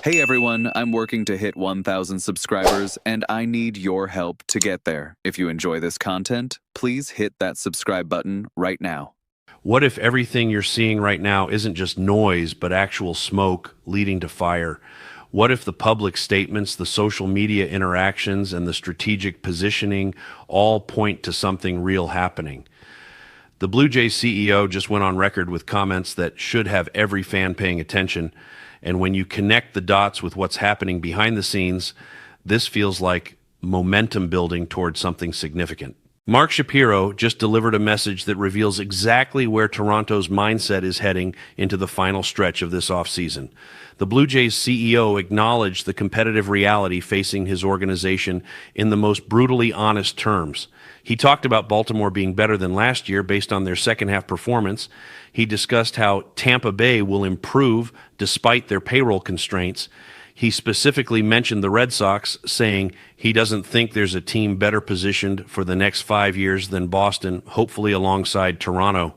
Hey everyone, I'm working to hit 1,000 subscribers, and I need your help to get there. If you enjoy this content, please hit that subscribe button right now. What if everything you're seeing right now isn't just noise, but actual smoke leading to fire? What if the public statements, the social media interactions, and the strategic positioning all point to something real happening? The Blue Jays CEO just went on record with comments that should have every fan paying attention. And when you connect the dots with what's happening behind the scenes, this feels like momentum building towards something significant. Mark Shapiro just delivered a message that reveals exactly where Toronto's mindset is heading into the final stretch of this offseason. The Blue Jays CEO acknowledged the competitive reality facing his organization in the most brutally honest terms. He talked about Baltimore being better than last year based on their second-half performance. He discussed how Tampa Bay will improve despite their payroll constraints. He specifically mentioned the Red Sox, saying he doesn't think there's a team better positioned for the next 5 years than Boston, hopefully alongside Toronto.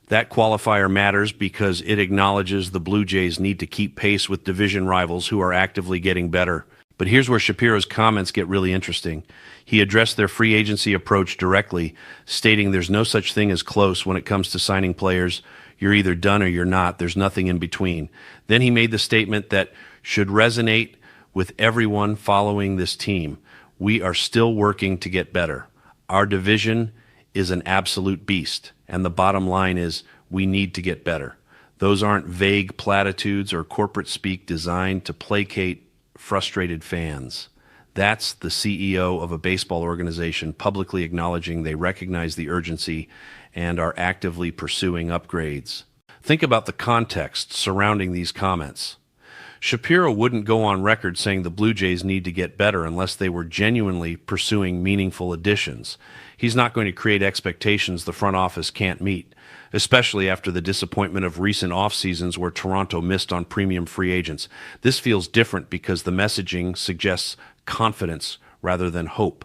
That qualifier matters because it acknowledges the Blue Jays need to keep pace with division rivals who are actively getting better. But here's where Shapiro's comments get really interesting. He addressed their free agency approach directly, stating there's no such thing as close when it comes to signing players. You're either done or you're not. There's nothing in between. Then he made the statement that should resonate with everyone following this team. We are still working to get better. Our division is an absolute beast, and the bottom line is we need to get better. Those aren't vague platitudes or corporate speak designed to placate frustrated fans. That's the CEO of a baseball organization publicly acknowledging they recognize the urgency and are actively pursuing upgrades. Think about the context surrounding these comments. Shapiro wouldn't go on record saying the Blue Jays need to get better unless they were genuinely pursuing meaningful additions. He's not going to create expectations the front office can't meet, especially after the disappointment of recent off-seasons where Toronto missed on premium free agents. This feels different because the messaging suggests confidence rather than hope.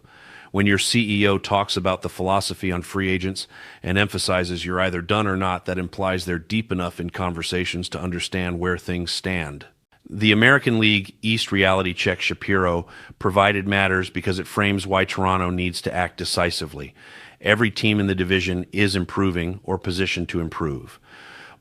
When your CEO talks about the philosophy on free agents and emphasizes you're either done or not, that implies they're deep enough in conversations to understand where things stand. The American League East reality check Shapiro provided matters because it frames why Toronto needs to act decisively. Every team in the division is improving or positioned to improve.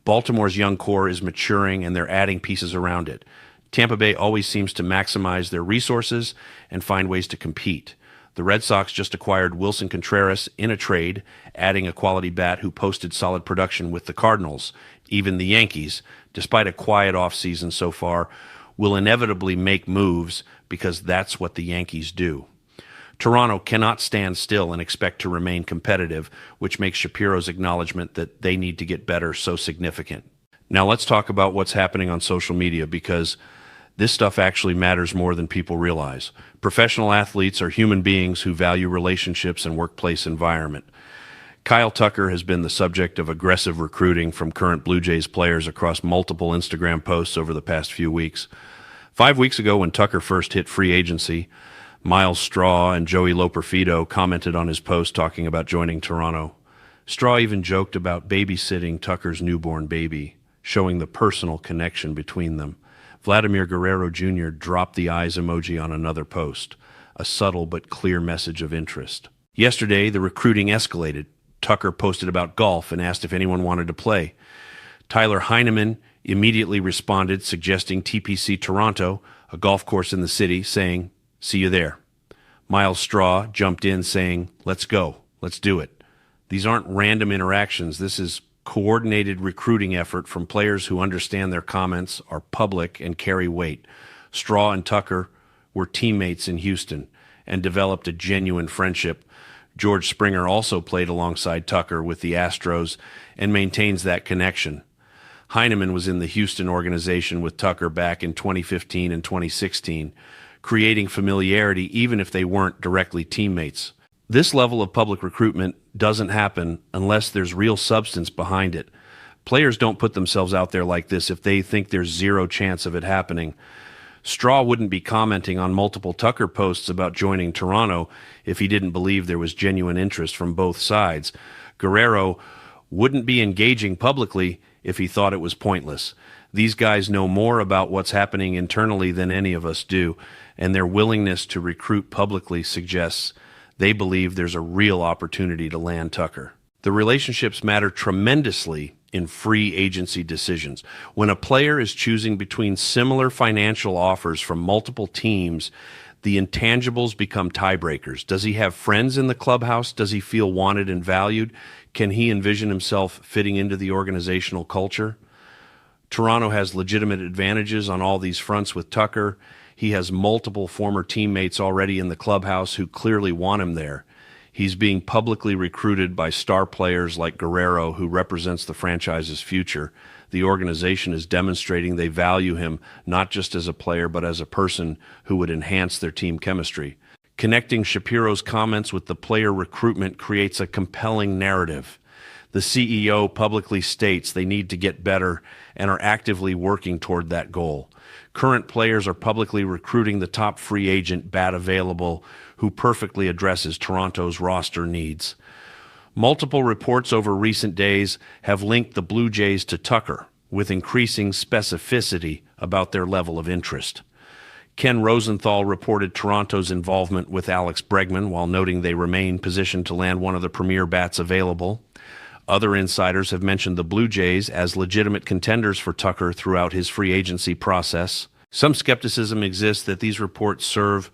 Baltimore's young core is maturing and they're adding pieces around it. Tampa Bay always seems to maximize their resources and find ways to compete. The Red Sox just acquired Willson Contreras in a trade, adding a quality bat who posted solid production with the Cardinals. Even the Yankees, despite a quiet offseason so far, will inevitably make moves because that's what the Yankees do. Toronto cannot stand still and expect to remain competitive, which makes Shapiro's acknowledgement that they need to get better so significant. Now let's talk about what's happening on social media, because this stuff actually matters more than people realize. Professional athletes are human beings who value relationships and workplace environment. Kyle Tucker has been the subject of aggressive recruiting from current Blue Jays players across multiple Instagram posts over the past few weeks. 5 weeks ago, when Tucker first hit free agency, Miles Straw and Joey Loperfido commented on his post talking about joining Toronto. Straw even joked about babysitting Tucker's newborn baby, showing the personal connection between them. Vladimir Guerrero Jr. dropped the eyes emoji on another post, a subtle but clear message of interest. Yesterday, the recruiting escalated. Tucker posted about golf and asked if anyone wanted to play. Tyler Heineman immediately responded, suggesting TPC Toronto, a golf course in the city, saying, "See you there." Miles Straw jumped in saying, "Let's go. Let's do it." These aren't random interactions. This is coordinated recruiting effort from players who understand their comments are public and carry weight. Straw and Tucker were teammates in Houston and developed a genuine friendship. George Springer also played alongside Tucker with the Astros and maintains that connection. Heineman was in the Houston organization with Tucker back in 2015 and 2016, creating familiarity even if they weren't directly teammates. This level of public recruitment doesn't happen unless there's real substance behind it. Players don't put themselves out there like this if they think there's zero chance of it happening. Straw wouldn't be commenting on multiple Tucker posts about joining Toronto if he didn't believe there was genuine interest from both sides. Guerrero wouldn't be engaging publicly if he thought it was pointless. These guys know more about what's happening internally than any of us do, and their willingness to recruit publicly suggests they believe there's a real opportunity to land Tucker. The relationships matter tremendously in free agency decisions. When a player is choosing between similar financial offers from multiple teams, the intangibles become tiebreakers. Does he have friends in the clubhouse? Does he feel wanted and valued? Can he envision himself fitting into the organizational culture? Toronto has legitimate advantages on all these fronts with Tucker. He has multiple former teammates already in the clubhouse who clearly want him there. He's being publicly recruited by star players like Guerrero, who represents the franchise's future. The organization is demonstrating they value him not just as a player, but as a person who would enhance their team chemistry. Connecting Shapiro's comments with the player recruitment creates a compelling narrative. The CEO publicly states they need to get better and are actively working toward that goal. Current players are publicly recruiting the top free agent bat available who perfectly addresses Toronto's roster needs. Multiple reports over recent days have linked the Blue Jays to Tucker, with increasing specificity about their level of interest. Ken Rosenthal reported Toronto's involvement with Alex Bregman while noting they remain positioned to land one of the premier bats available. Other insiders have mentioned the Blue Jays as legitimate contenders for Tucker throughout his free agency process. Some skepticism exists that these reports serve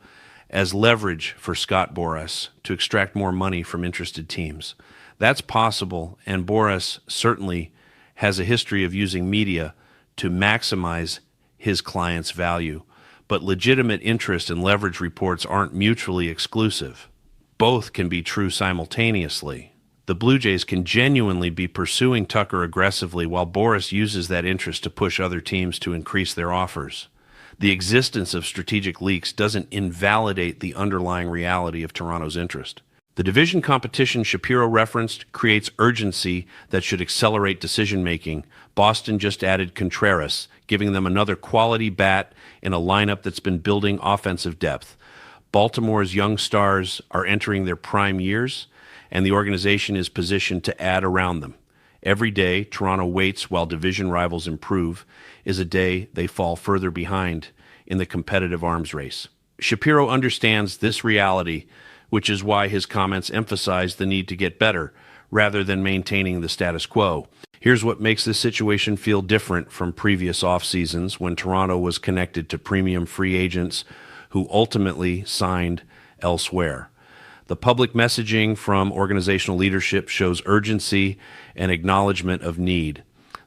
as leverage for Scott Boras to extract more money from interested teams. That's possible, and Boras certainly has a history of using media to maximize his client's value. But legitimate interest and leverage reports aren't mutually exclusive. Both can be true simultaneously. The Blue Jays can genuinely be pursuing Tucker aggressively while Boras uses that interest to push other teams to increase their offers. The existence of strategic leaks doesn't invalidate the underlying reality of Toronto's interest. The division competition Shapiro referenced creates urgency that should accelerate decision-making. Boston just added Contreras, giving them another quality bat in a lineup that's been building offensive depth. Baltimore's young stars are entering their prime years, and the organization is positioned to add around them. Every day Toronto waits while division rivals improve is a day they fall further behind in the competitive arms race. Shapiro understands this reality, which is why his comments emphasize the need to get better rather than maintaining the status quo. Here's what makes this situation feel different from previous off-seasons when Toronto was connected to premium free agents who ultimately signed elsewhere. The public messaging from organizational leadership shows urgency and acknowledgement of need.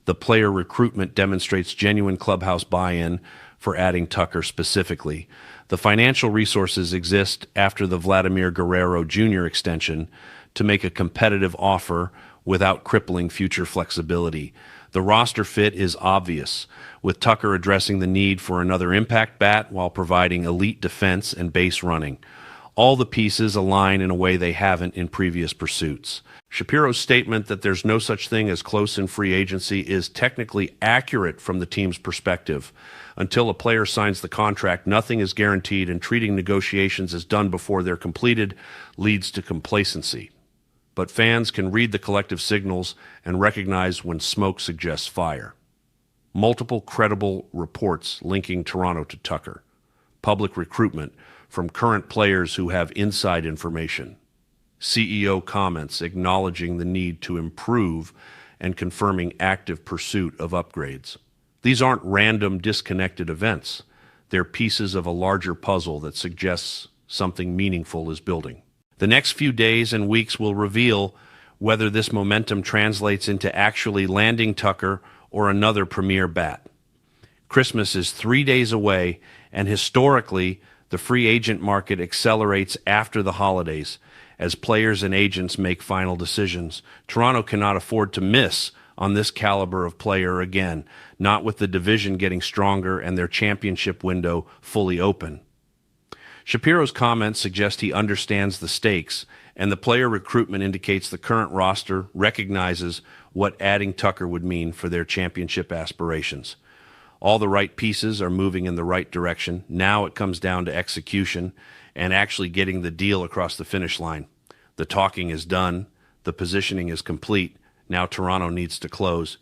The player recruitment demonstrates genuine clubhouse buy-in for adding Tucker specifically. The financial resources exist after the Vladimir Guerrero Jr. extension to make a competitive offer without crippling future flexibility. The roster fit is obvious, with Tucker addressing the need for another impact bat while providing elite defense and base running. All the pieces align in a way they haven't in previous pursuits. Shapiro's statement that there's no such thing as close in free agency is technically accurate from the team's perspective. Until a player signs the contract, nothing is guaranteed, and treating negotiations as done before they're completed leads to complacency. But fans can read the collective signals and recognize when smoke suggests fire. Multiple credible reports linking Toronto to Tucker. Public recruitment from current players who have inside information. CEO comments acknowledging the need to improve and confirming active pursuit of upgrades. These aren't random, disconnected events. They're pieces of a larger puzzle that suggests something meaningful is building. The next few days and weeks will reveal whether this momentum translates into actually landing Tucker or another premier bat. Christmas is 3 days away, and historically, the free agent market accelerates after the holidays as players and agents make final decisions. Toronto cannot afford to miss on this caliber of player again, not with the division getting stronger and their championship window fully open. Shapiro's comments suggest he understands the stakes, and the player recruitment indicates the current roster recognizes what adding Tucker would mean for their championship aspirations. All the right pieces are moving in the right direction. Now it comes down to execution and actually getting the deal across the finish line. The talking is done. The positioning is complete. Now Toronto needs to close.